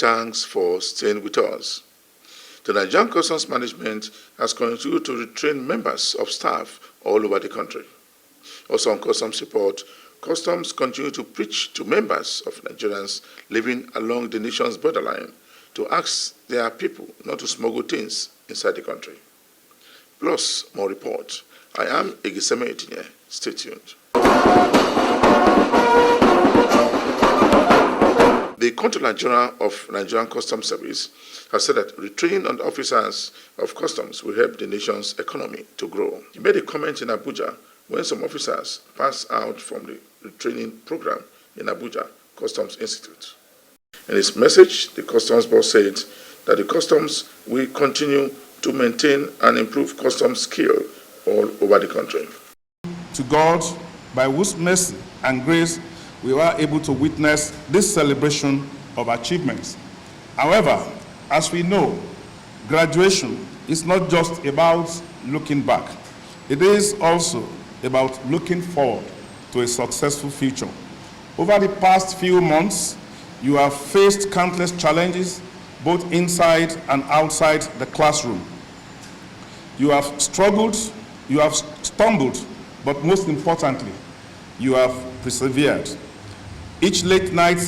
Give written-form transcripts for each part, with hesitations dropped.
thanks for staying with us. The Nigerian Customs Management has continued to retrain members of staff all over the country. Also on Customs Report, Customs continue to preach to members of Nigerians living along the nation's borderline to ask their people not to smuggle things inside the country. Plus, more report. I am Egiseme Etinye. Stay tuned. The Controller General of Nigerian Customs Service has said that retraining on the officers of customs will help the nation's economy to grow. He made a comment in Abuja when some officers passed out from the retraining program in Abuja Customs Institute. In his message, the customs boss said that the customs will continue to maintain and improve customs skill all over the country. To God, by whose mercy and grace, we were able to witness this celebration of achievements. However, as we know, graduation is not just about looking back. It is also about looking forward to a successful future. Over the past few months, you have faced countless challenges, both inside and outside the classroom. You have struggled, you have stumbled, but most importantly, you have persevered. Each late night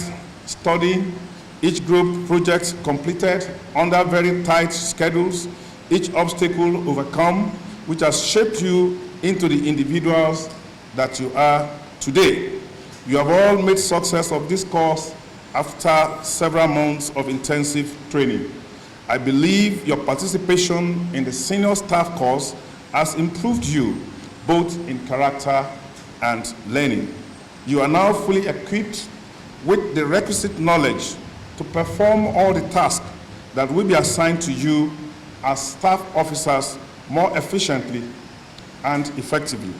studying, each group project completed under very tight schedules, each obstacle overcome, which has shaped you into the individuals that you are today. You have all made success of this course after several months of intensive training. I believe your participation in the senior staff course has improved you both in character and learning. You are now fully equipped with the requisite knowledge to perform all the tasks that will be assigned to you as staff officers more efficiently and effectively.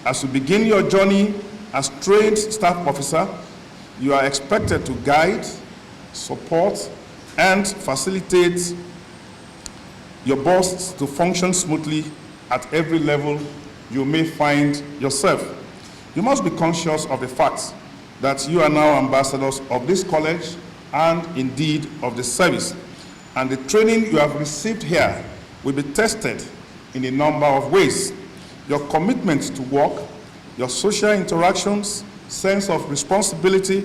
As you begin your journey as trained staff officer, you are expected to guide, support, and facilitate your boss to function smoothly at every level you may find yourself. You must be conscious of the fact that you are now ambassadors of this college and indeed of the service. And the training you have received here will be tested in a number of ways. Your commitment to work, your social interactions, sense of responsibility,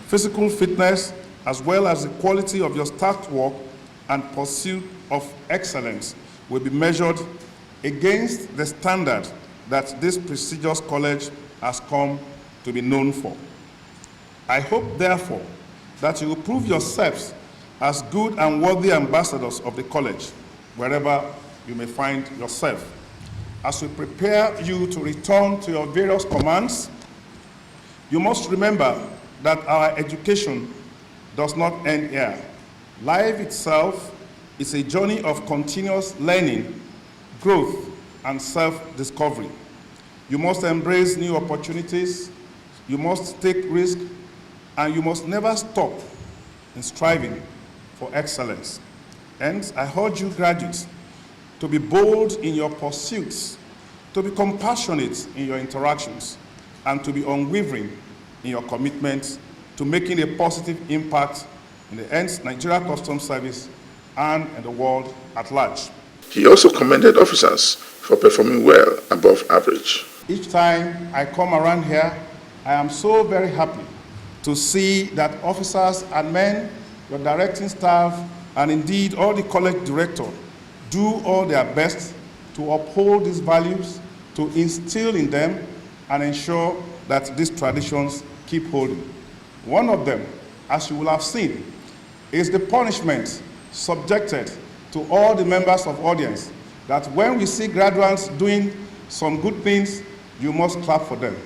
physical fitness, as well as the quality of your staff work and pursuit of excellence will be measured against the standard that this prestigious college has come to be known for. I hope, therefore, that you will prove yourselves as good and worthy ambassadors of the college, wherever you may find yourself. As we prepare you to return to your various commands, you must remember that our education does not end here. Life itself is a journey of continuous learning, growth, and self-discovery. You must embrace new opportunities, you must take risks, and you must never stop in striving for excellence. Hence, I urge you graduates to be bold in your pursuits, to be compassionate in your interactions, and to be unwavering in your commitment to making a positive impact in the Nigeria Customs Service and in the world at large. He also commended officers for performing well above average. Each time I come around here, I am so very happy to see that officers and men, your directing staff, and indeed all the college director do all their best to uphold these values, to instill in them, and ensure that these traditions keep holding. One of them, as you will have seen, is the punishment subjected to all the members of audience, that when we see graduates doing some good things, you must clap for them.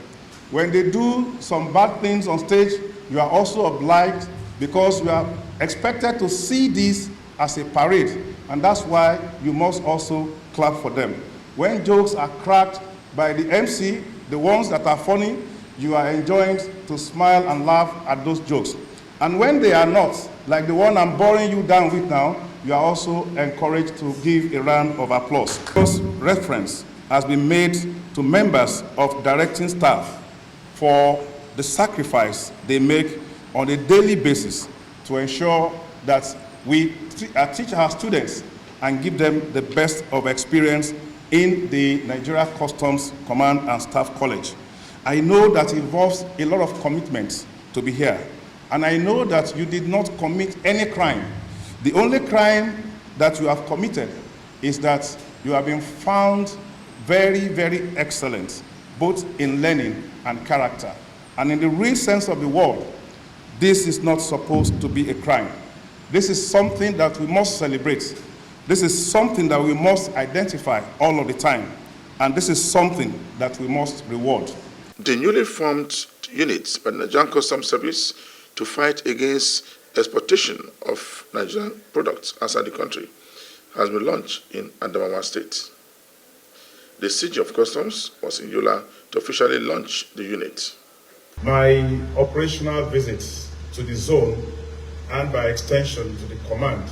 When they do some bad things on stage, you are also obliged, because you are expected to see this as a parade, and that's why you must also clap for them. When jokes are cracked by the MC, the ones that are funny, you are enjoined to smile and laugh at those jokes. And when they are not, like the one I'm boring you down with now, you are also encouraged to give a round of applause. This reference has been made to members of directing staff for the sacrifice they make on a daily basis to ensure that we teach our students and give them the best of experience in the Nigeria Customs Command and Staff College. I know that it involves a lot of commitments to be here, and I know that you did not commit any crime. The only crime that you have committed is that you have been found very, very excellent, both in learning and character. And in the real sense of the word, this is not supposed to be a crime. This is something that we must celebrate. This is something that we must identify all of the time. And this is something that we must reward. The newly formed unit by the Nigerian Customs Service to fight against exportation of Nigerian products outside the country has been launched in Adamawa State. The CG of Customs was in Yola to officially launch the unit. My operational visits to the zone and by extension to the command,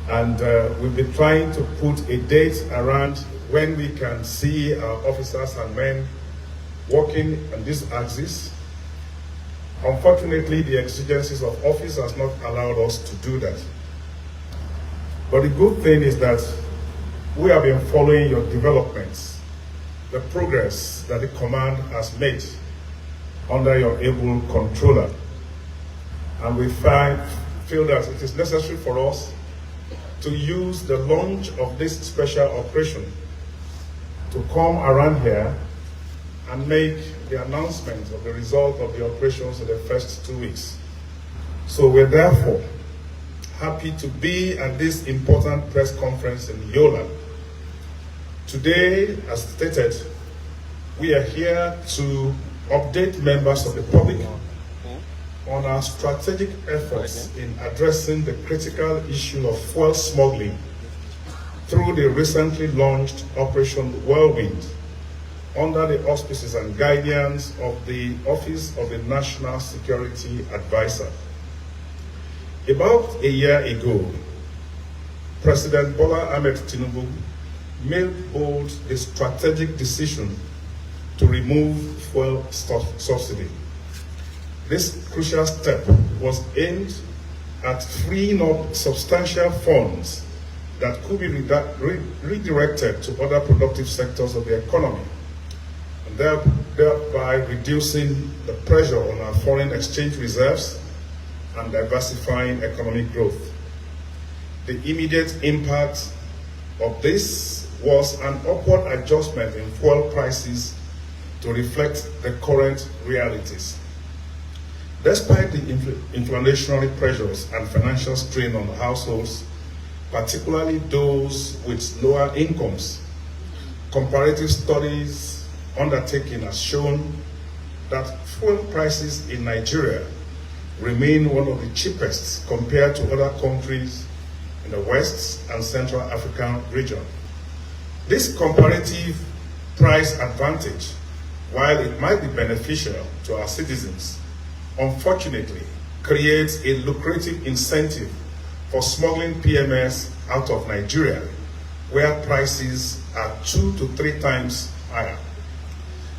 and we'll be trying to put a date around when we can see our officers and men working on this axis. Unfortunately, the exigencies of office has not allowed us to do that. But the good thing is that we have been following your developments, the progress that the command has made under your able controller. And we feel that it is necessary for us to use the launch of this special operation to come around here and make the announcement of the result of the operations in the first 2 weeks. So we're therefore happy to be at this important press conference in Yola. Today, as stated, we are here to update members of the public on our strategic efforts in addressing the critical issue of fuel smuggling through the recently launched Operation Whirlwind under the auspices and guidance of the Office of the National Security Advisor. About a year ago, President Bola Ahmed Tinubu made bold the strategic decision to remove fuel subsidy. This crucial step was aimed at freeing up substantial funds that could be redirected to other productive sectors of the economy, and thereby reducing the pressure on our foreign exchange reserves and diversifying economic growth. The immediate impact of this was an upward adjustment in fuel prices to reflect the current realities. Despite the inflationary pressures and financial strain on households, particularly those with lower incomes, comparative studies undertaken has shown that fuel prices in Nigeria remain one of the cheapest compared to other countries in the West and Central African region. This comparative price advantage, while it might be beneficial to our citizens, unfortunately creates a lucrative incentive for smuggling PMS out of Nigeria, where prices are 2 to 3 times higher.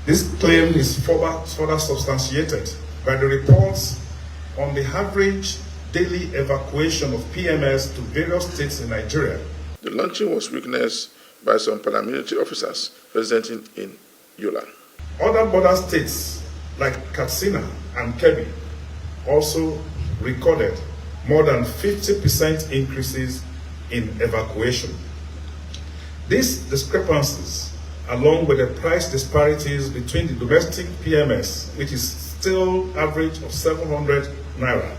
This claim is further substantiated by the reports on the average daily evacuation of PMS to various states in Nigeria. The launching was witnessed by some paramilitary officers residing in Yola. Other border states like Katsina and Kebbi also recorded more than 50% increases in evacuation. These discrepancies, along with the price disparities between the domestic PMS, which is still average of 700 naira,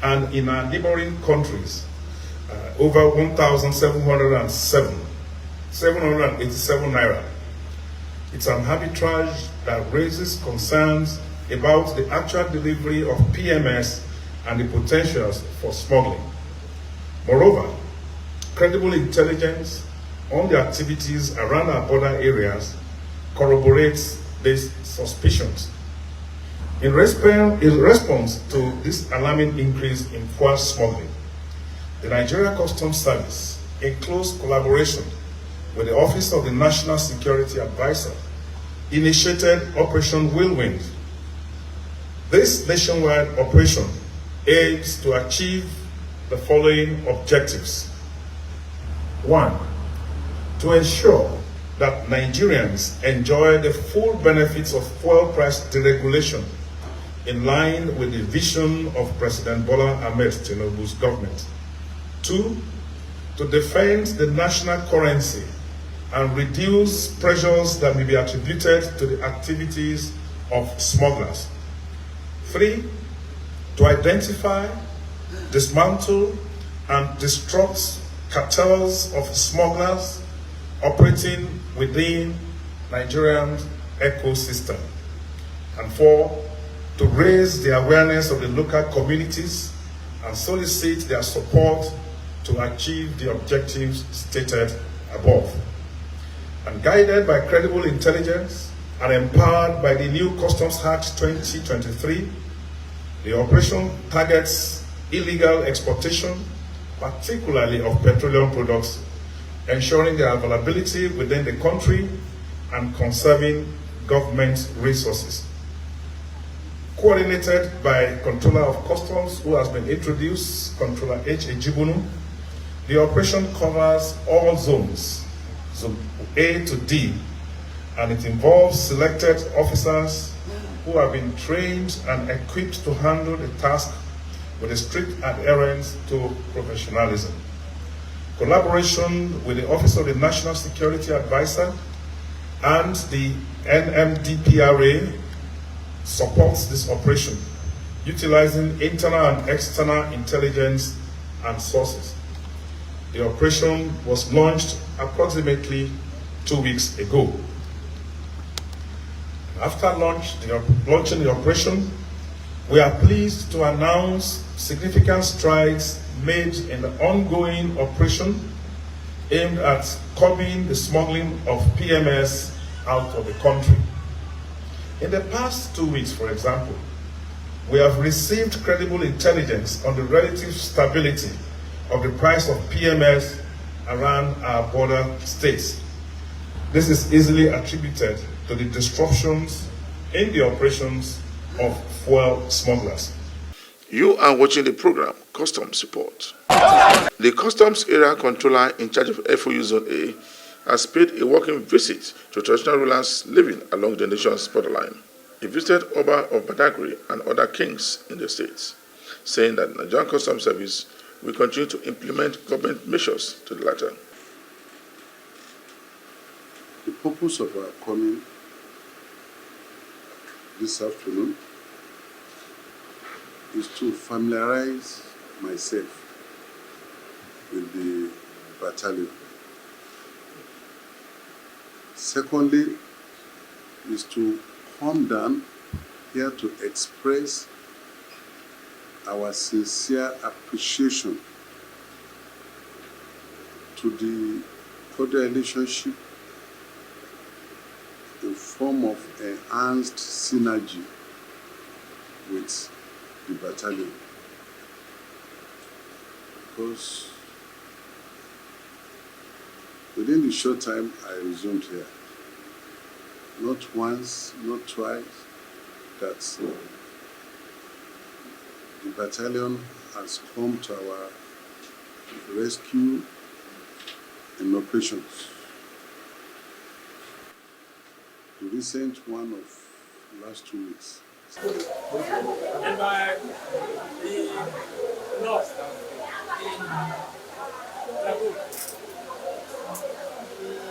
and in our neighboring countries, over 787 naira. It's an arbitrage that raises concerns about the actual delivery of PMS and the potentials for smuggling. Moreover, credible intelligence on the activities around our border areas corroborates these suspicions. In response to this alarming increase in fuel smuggling, the Nigeria Customs Service, in close collaboration with the Office of the National Security Advisor, initiated Operation Whirlwind. This nationwide operation aims to achieve the following objectives. 1. To ensure that Nigerians enjoy the full benefits of fuel price deregulation in line with the vision of President Bola Ahmed Tinubu's government. 2. To defend the national currency and reduce pressures that may be attributed to the activities of smugglers. 3. To identify, dismantle, and disrupt cartels of smugglers operating within Nigerian ecosystem. And 4. To raise the awareness of the local communities and solicit their support to achieve the objectives stated above. And guided by credible intelligence and empowered by the new Customs Act 2023, the operation targets illegal exportation, particularly of petroleum products, ensuring their availability within the country and conserving government resources. Coordinated by Controller of Customs, who has been introduced, Controller H. Ejibunu, the operation covers all zones, Zone A to D, and it involves selected officers who have been trained and equipped to handle the task with a strict adherence to professionalism. Collaboration with the Office of the National Security Advisor and the NMDPRA supports this operation, utilizing internal and external intelligence and sources. The operation was launched approximately 2 weeks ago. After launching the operation, we are pleased to announce significant strides made in the ongoing operation aimed at curbing the smuggling of PMS out of the country. In the past 2 weeks, for example, we have received credible intelligence on the relative stability of the price of PMS around our border states. This is easily attributed to the disruptions in the operations of fuel smugglers. You are watching the program Customs Report. The Customs Area Controller in charge of FOU Zone A has paid a working visit to traditional rulers living along the nation's borderline. He visited Oba of Badagry and other kings in the states, saying that the Nigerian Customs Service will continue to implement government measures to the latter. The purpose of our coming this afternoon is to familiarize myself with the battalion. Secondly, is to come down here to express our sincere appreciation to the cordial relationship in form of enhanced synergy with the battalion. Because within the short time I resumed here, not once, not twice, that the battalion has come to our rescue in operations. The recent one of last 2 weeks. And by the north in Lagoon.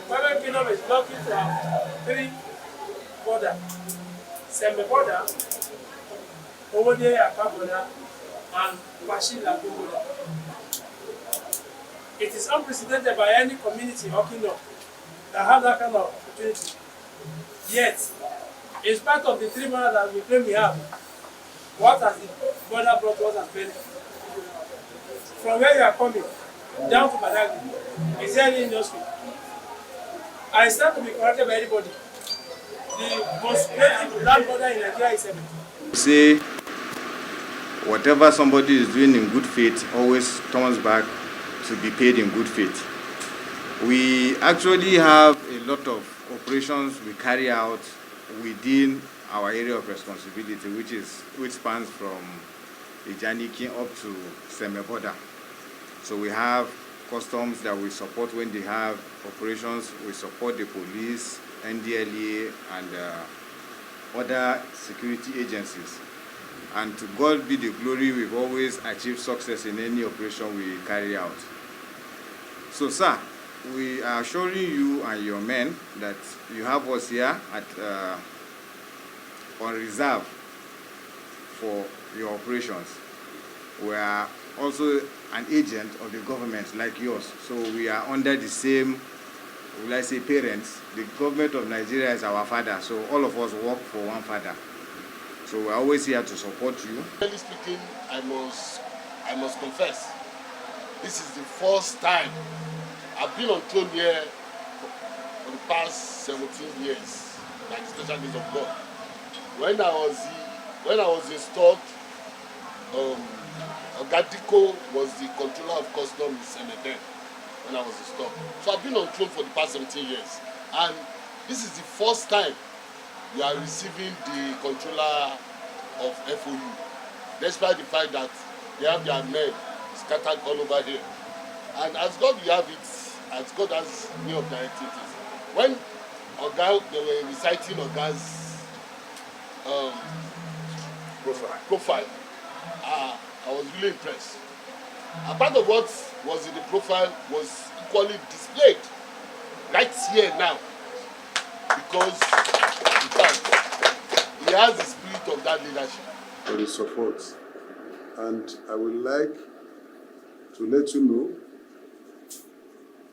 Private Kingdom is blocking to have 3 border. Sembe border, over there Akpa border, and Kwashi Lagoon border. It is unprecedented by any community or kingdom that have that kind of opportunity. Yet, in spite of the 3 borders that we claim we have, what has the border brought us as benefit? From where you are coming, down to Badagry, is there any industry? I stand to be corrected by anybody. The most creative land border in Nigeria is 7. Say, whatever somebody is doing in good faith always turns back to be paid in good faith. We actually have a lot of operations we carry out within our area of responsibility, which spans from Ijaniki up to Sembe border. So we have customs that we support when they have operations. We support the police, NDLEA, and other security agencies. And to God be the glory, we've always achieved success in any operation we carry out. So, sir, we are assuring you and your men that you have us here at on reserve for your operations. We are also an agent of the government like yours, so we are under the same, will I say, parents. The government of Nigeria is our father, so all of us work for one father. So we're always here to support you. Really speaking, I must confess, this is the first time I've been on throne here for the past 17 years, like the special days of God. When I was installed, Ogadiko was the controller of customs in Senate when I was installed. So I've been on throne for the past 17 years, and this is the first time we are receiving the controller of FOU, despite the fact that they have their men scattered all over here. And as God will have it, as God has many of their activities. When Oga, they were reciting Oga's profile, I was really impressed. A part of what was in the profile was equally displayed right here now, because he has the spirit of that leadership. For the support. And I would like to let you know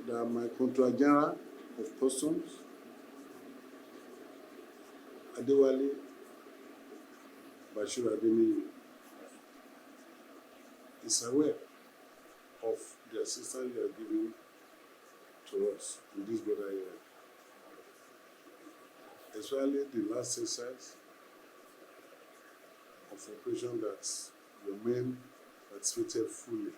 that my Controller General of Customs, Adewale Bashir Adeniyi, is aware of the assistance you are giving to us in this border area. Especially the last exercise of operation that your men participated fully.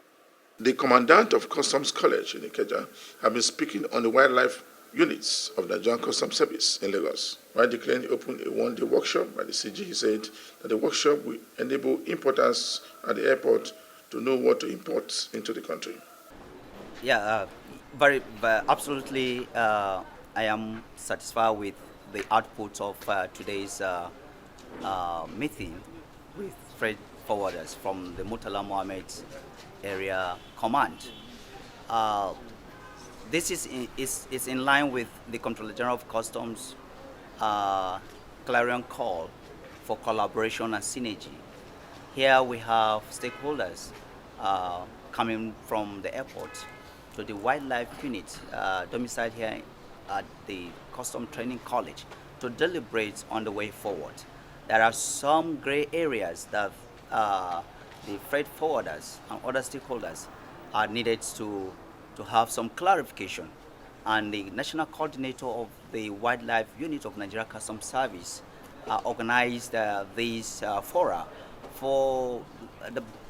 The commandant of Customs College in Ikeja has been speaking on the wildlife units of the Nigerian Customs Service in Lagos. While declaring he opened a one-day workshop by the CG, he said that the workshop will enable importers at the airport to know what to import into the country. Yeah, very absolutely. I am satisfied with the output of today's meeting with freight forwarders from the Murtala Mohammed Area Command. This is in line with the Comptroller General of Customs clarion call for collaboration and synergy. Here we have stakeholders coming from the airport to the wildlife unit domiciled here at the Custom Training College to deliberate on the way forward. There are some gray areas that the freight forwarders and other stakeholders are needed to have some clarification. And the National Coordinator of the Wildlife Unit of Nigeria Customs Service organized these fora for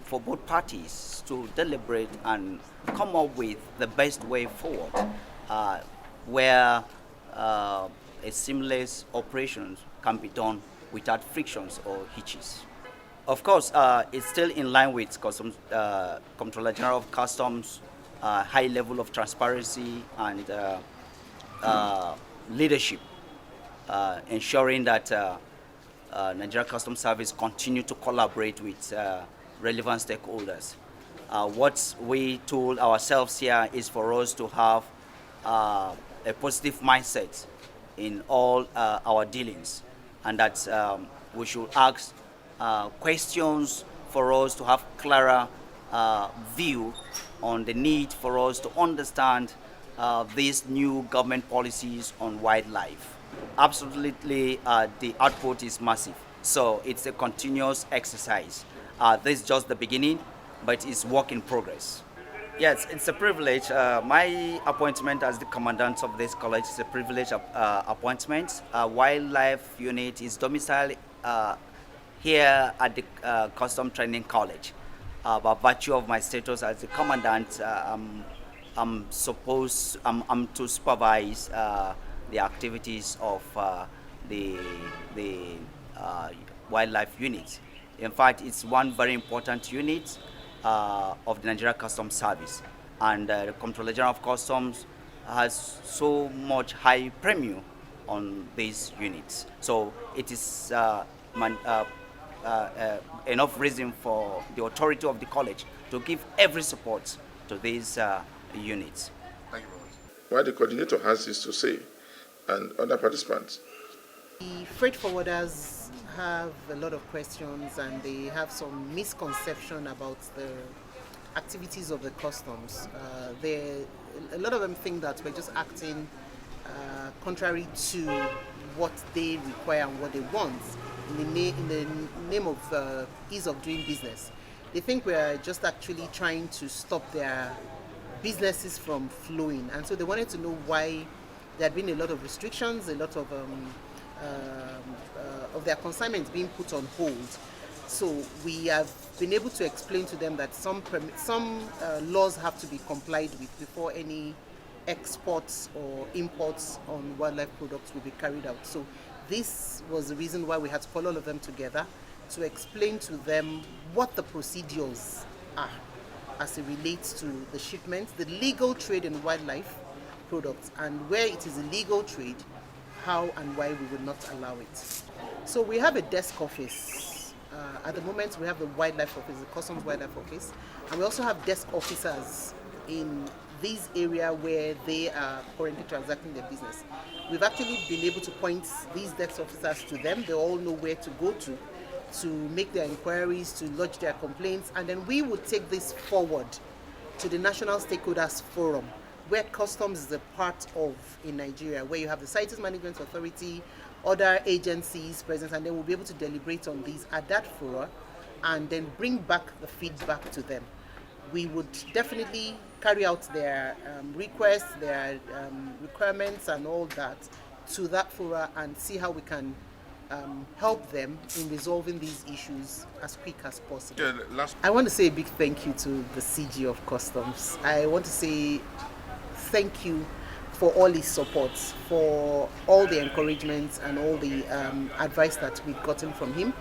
both parties to deliberate and come up with the best way forward, where a seamless operation can be done without frictions or hitches. Of course, it's still in line with Comptroller General of Customs, high level of transparency and leadership, ensuring that Nigeria Customs Service continue to collaborate with relevant stakeholders. What we told ourselves here is for us to have a positive mindset in all our dealings, and that we should ask questions for us to have clearer view on the need for us to understand these new government policies on wildlife. Absolutely, the output is massive, so it's a continuous exercise. This is just the beginning, but it's work in progress. Yes, it's a privilege. My appointment as the commandant of this college is a privilege appointment. Wildlife unit is domiciled here at the Custom Training College. By virtue of my status as the commandant, I'm to supervise the activities of the wildlife unit. In fact, it's one very important unit of the Nigeria Customs Service. and the Comptroller General of Customs has so much high premium on these units. So it is enough reason for the authority of the college to give every support to these units. Thank you very much. While the coordinator has this to say, and other participants, the freight forwarders have a lot of questions and they have some misconception about the activities of the customs. A lot of them think that we're just acting contrary to what they require and what they want in the name of ease of doing business. They think we're just actually trying to stop their businesses from flowing, and so they wanted to know why there had been a lot of restrictions, a lot of their consignments being put on hold. So we have been able to explain to them that some laws have to be complied with before any exports or imports on wildlife products will be carried out. So this was the reason why we had to call all of them together to explain to them what the procedures are as it relates to the shipment, the legal trade in wildlife products, and where it is illegal trade, how and why we would not allow it. So we have a desk office. At the moment we have the wildlife office, the Customs Wildlife Office, and we also have desk officers in this area where they are currently transacting their business. We've actually been able to point these desk officers to them. They all know where to go to make their inquiries, to lodge their complaints, and then we will take this forward to the National Stakeholders Forum, where customs is a part of in Nigeria, where you have the CITES Management Authority, other agencies present, and they will be able to deliberate on these at that forum and then bring back the feedback to them. We would definitely carry out their requests, their requirements and all that to that forum and see how we can help them in resolving these issues as quick as possible. I want to say a big thank you to the CG of Customs. I want to say thank you for all his support, for all the encouragement and all the advice that we've gotten from him.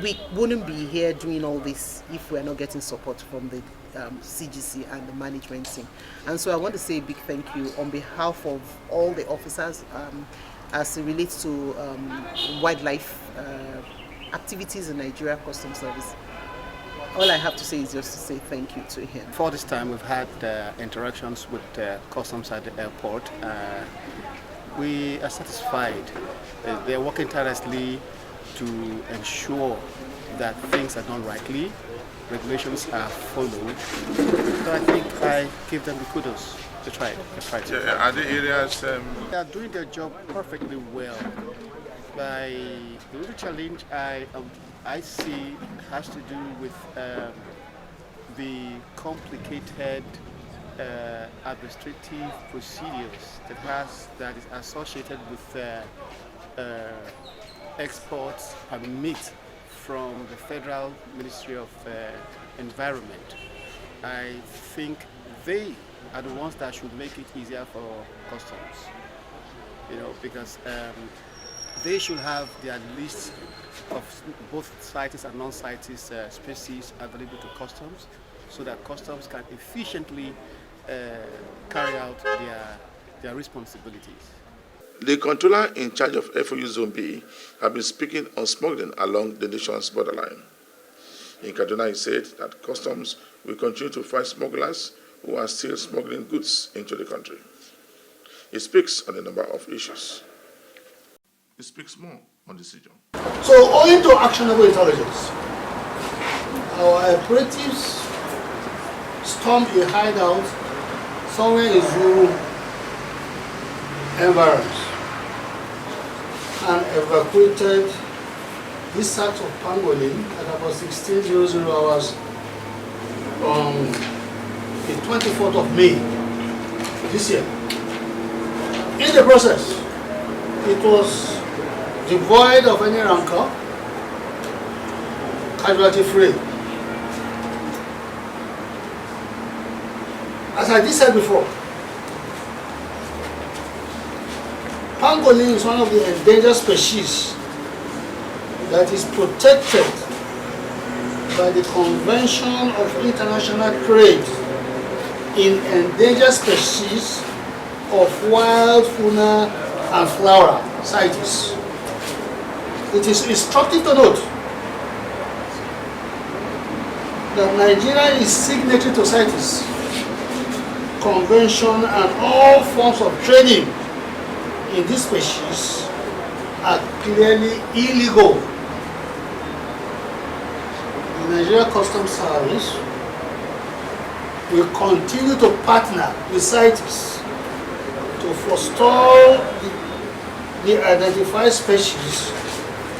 We wouldn't be here doing all this if we're not getting support from the CGC and the management team. And so I want to say a big thank you on behalf of all the officers as it relates to wildlife activities in Nigeria Customs Service. All I have to say is just to say thank you to him. For this time, we've had interactions with customs at the airport. We are satisfied. They're working tirelessly to ensure that things are done rightly, regulations are followed. So I think I give them the kudos to try. are there areas? They are doing their job perfectly well. The little challenge I see has to do with the complicated administrative procedures that is associated with exports permit from the Federal Ministry of Environment. I think they are the ones that should make it easier for customs, because they should have their list of both CITES and non-CITES species available to customs, so that customs can efficiently carry out their responsibilities. The controller in charge of FOU Zone B have been speaking on smuggling along the nation's borderline. In Kaduna, he said that customs will continue to fight smugglers who are still smuggling goods into the country. He speaks on a number of issues. He speaks more on this issue. So, owing to actionable intelligence, our operatives stormed a hideout somewhere in Zulu environs and evacuated this sacks of pangolin at about 16:00 hours on the 24th of May this year. In the process, it was devoid of any rancor, casualty free. As I did said before, pangolin is one of the endangered species that is protected by the Convention of International Trade in endangered species of wild fauna and flora CITES. It is instructive to note that Nigeria is signatory to CITES Convention, and all forms of trading in this species are clearly illegal. The Nigeria Customs Service will continue to partner with CITES to forestall the identified species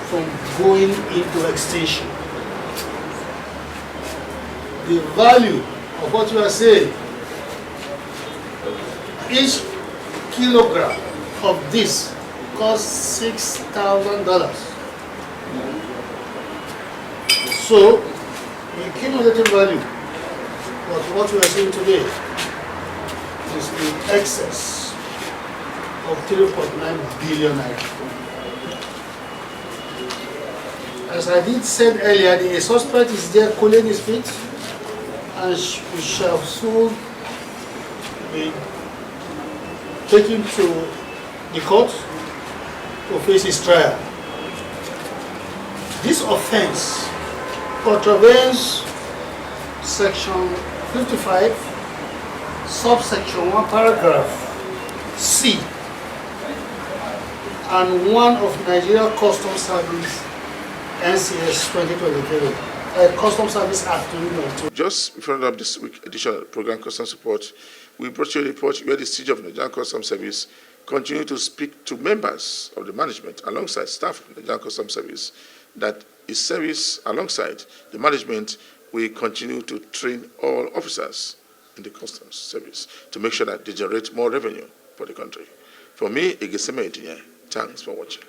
from going into extinction. The value of what you are saying, each kilogram of this costs $6,000. So, the cumulative value of what we are seeing today is in excess of 3.9 billion naira. As I did said earlier, the suspect is there cooling his feet, and we shall soon be taken to the court to face his trial. This offense contravenes section 55, subsection 1, paragraph C, and 1 of Nigeria Customs Service NCS 2023, Customs Service Act 2022. Just in front of this week's edition of the program Customs Report, we brought you a report where the Chief of Nigerian Customs Service continue to speak to members of the management alongside staff of the Nigerian Customs Service that his service alongside the management will continue to train all officers in the Customs Service to make sure that they generate more revenue for the country. For me, Igeseme Edinye, thanks for watching.